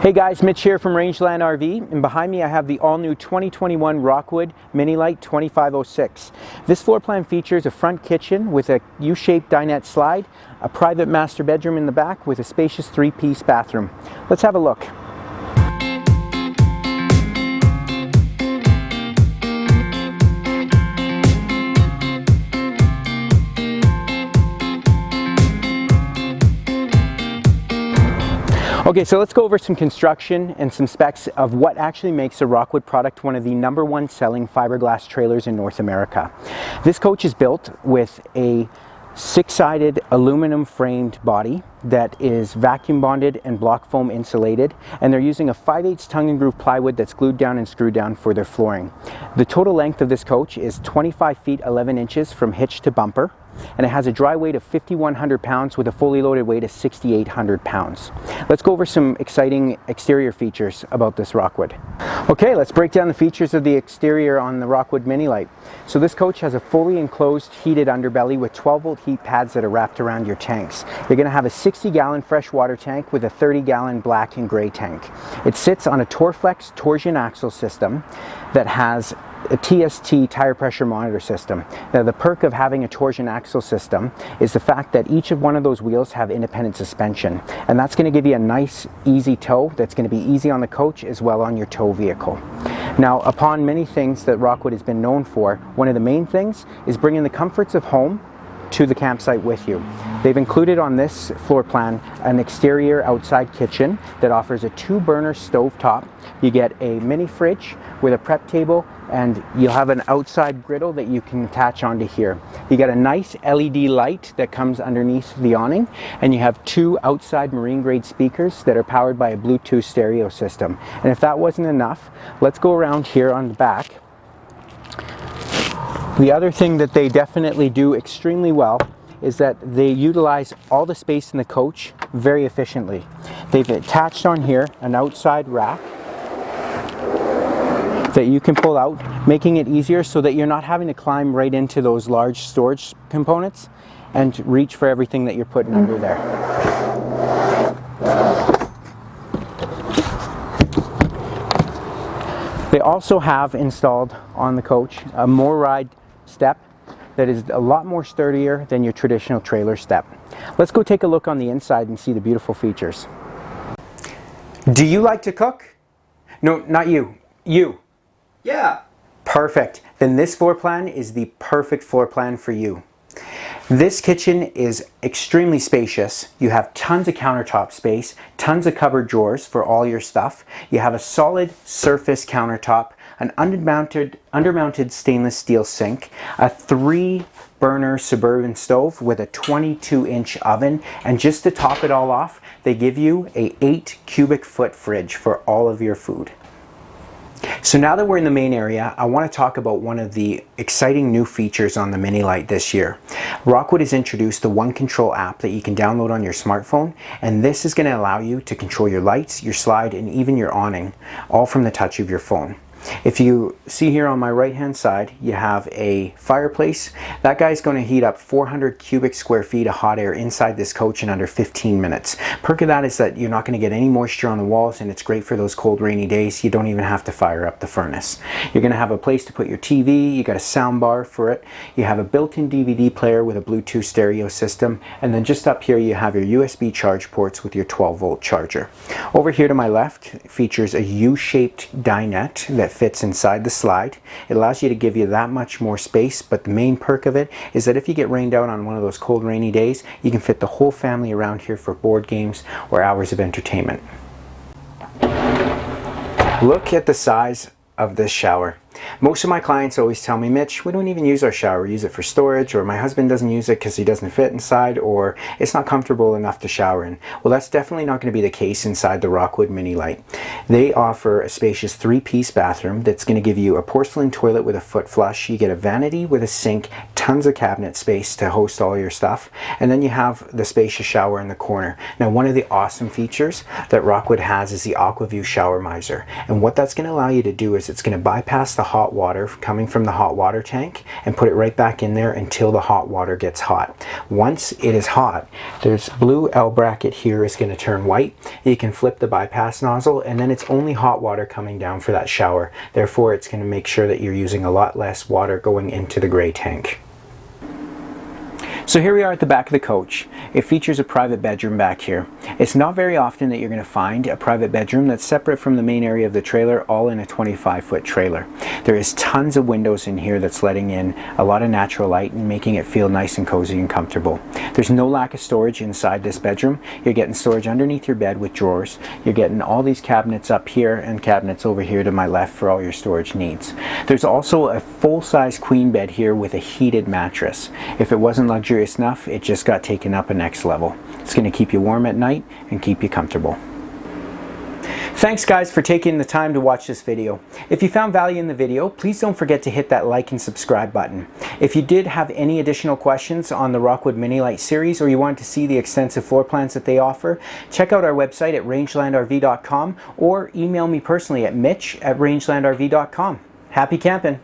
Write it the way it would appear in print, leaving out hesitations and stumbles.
Hey guys, Mitch here from Rangeland RV, and behind me I have the all-new 2021 Rockwood Minilite 2506. This floor plan features a front kitchen with a U-shaped dinette slide, a private master bedroom in the back with a spacious three-piece bathroom. Let's have a look. Okay, so let's go over some construction and some specs of what actually makes a Rockwood product one of the #1 selling fiberglass trailers in North America. This coach is built with a 6-sided aluminum framed body that is vacuum bonded and block foam insulated, and they're using a 5/8 tongue and groove plywood that's glued down and screwed down for their flooring. The total length of this coach is 25 feet 11 inches from hitch to bumper, and it has a dry weight of 5,100 pounds with a fully loaded weight of 6,800 pounds. Let's go over some exciting exterior features about this Rockwood. Okay, let's break down the features of the exterior on the Rockwood Minilite. So this coach has a fully enclosed heated underbelly with 12-volt heat pads that are wrapped around your tanks. You're going to have a 60-gallon freshwater tank with a 30-gallon black and gray tank. It sits on a Torflex torsion axle system that has a TST tire pressure monitor system. Now, the perk of having a torsion axle system is the fact that each of one of those wheels have independent suspension, and that's going to give you a nice easy tow that's going to be easy on the coach as well on your tow vehicle. Now, upon many things that Rockwood has been known for, one of the main things is bringing the comforts of home to the campsite with you. They've included on this floor plan an exterior outside kitchen that offers a 2-burner stove top. You get a mini fridge with a prep table, and you'll have an outside griddle that you can attach onto here. You got a nice LED light that comes underneath the awning, and you have 2 outside marine grade speakers that are powered by a Bluetooth stereo system. And if that wasn't enough, let's go around here on the back. The other thing that they definitely do extremely well is that they utilize all the space in the coach very efficiently. They've attached on here an outside rack that you can pull out, making it easier so that you're not having to climb right into those large storage components and reach for everything that you're putting under there. They also have installed on the coach a more ride step that is a lot more sturdier than your traditional trailer step. Let's go take a look on the inside and see the beautiful features. Do you like to cook? No, not you. You. Yeah. Perfect. Then this floor plan is the perfect floor plan for you. This kitchen is extremely spacious. You have tons of countertop space, tons of cupboard drawers for all your stuff. You have a solid surface countertop, an undermounted stainless steel sink, a 3-burner suburban stove with a 22-inch oven, and just to top it all off, they give you a 8 cubic foot fridge for all of your food. So now that we're in the main area, I want to talk about one of the exciting new features on the Minilite this year. Rockwood has introduced the One Control app that you can download on your smartphone, and this is going to allow you to control your lights, your slide, and even your awning, all from the touch of your phone. If you see here on my right hand side, you have a fireplace. That guy's going to heat up 400 cubic square feet of hot air inside this coach in under 15 minutes. Perk of that is that you're not going to get any moisture on the walls, and it's great for those cold rainy days. You don't even have to fire up the furnace. You're going to have a place to put your TV, you got a sound bar for it, you have a built-in DVD player with a Bluetooth stereo system, and then just up here you have your USB charge ports with your 12-volt charger. Over here to my left features a U-shaped dinette that fits inside the slide. It allows you to give you that much more space, but the main perk of it is that if you get rained out on one of those cold rainy days, you can fit the whole family around here for board games or hours of entertainment. Look at the size of this shower. Most of my clients always tell me, Mitch, we don't even use our shower. We use it for storage, or my husband doesn't use it because he doesn't fit inside, or it's not comfortable enough to shower in. Well, that's definitely not going to be the case inside the Rockwood Minilite. They offer a spacious 3-piece bathroom that's going to give you a porcelain toilet with a foot flush. You get a vanity with a sink, tons of cabinet space to host all your stuff. And then you have the spacious shower in the corner. Now, one of the awesome features that Rockwood has is the AquaView shower miser. And what that's going to allow you to do is it's going to bypass the hot water coming from the hot water tank and put it right back in there until the hot water gets hot. Once it is hot, there's blue L bracket here is going to turn white. You can flip the bypass nozzle, and then it's only hot water coming down for that shower. Therefore, it's going to make sure that you're using a lot less water going into the gray tank. So here we are at the back of the coach. It features a private bedroom back here. It's not very often that you're going to find a private bedroom that's separate from the main area of the trailer, all in a 25-foot trailer. There is tons of windows in here that's letting in a lot of natural light and making it feel nice and cozy and comfortable. There's no lack of storage inside this bedroom. You're getting storage underneath your bed with drawers. You're getting all these cabinets up here and cabinets over here to my left for all your storage needs. There's also a full-size queen bed here with a heated mattress. If it wasn't luxurious enough, it just got taken up a next level. It's going to keep you warm at night and keep you comfortable. Thanks guys for taking the time to watch this video. If you found value in the video, please don't forget to hit that like and subscribe button. If you did have any additional questions on the Rockwood Minilite series, or you wanted to see the extensive floor plans that they offer, check out our website at rangelandrv.com or email me personally at mitch@rangelandrv.com. Happy camping!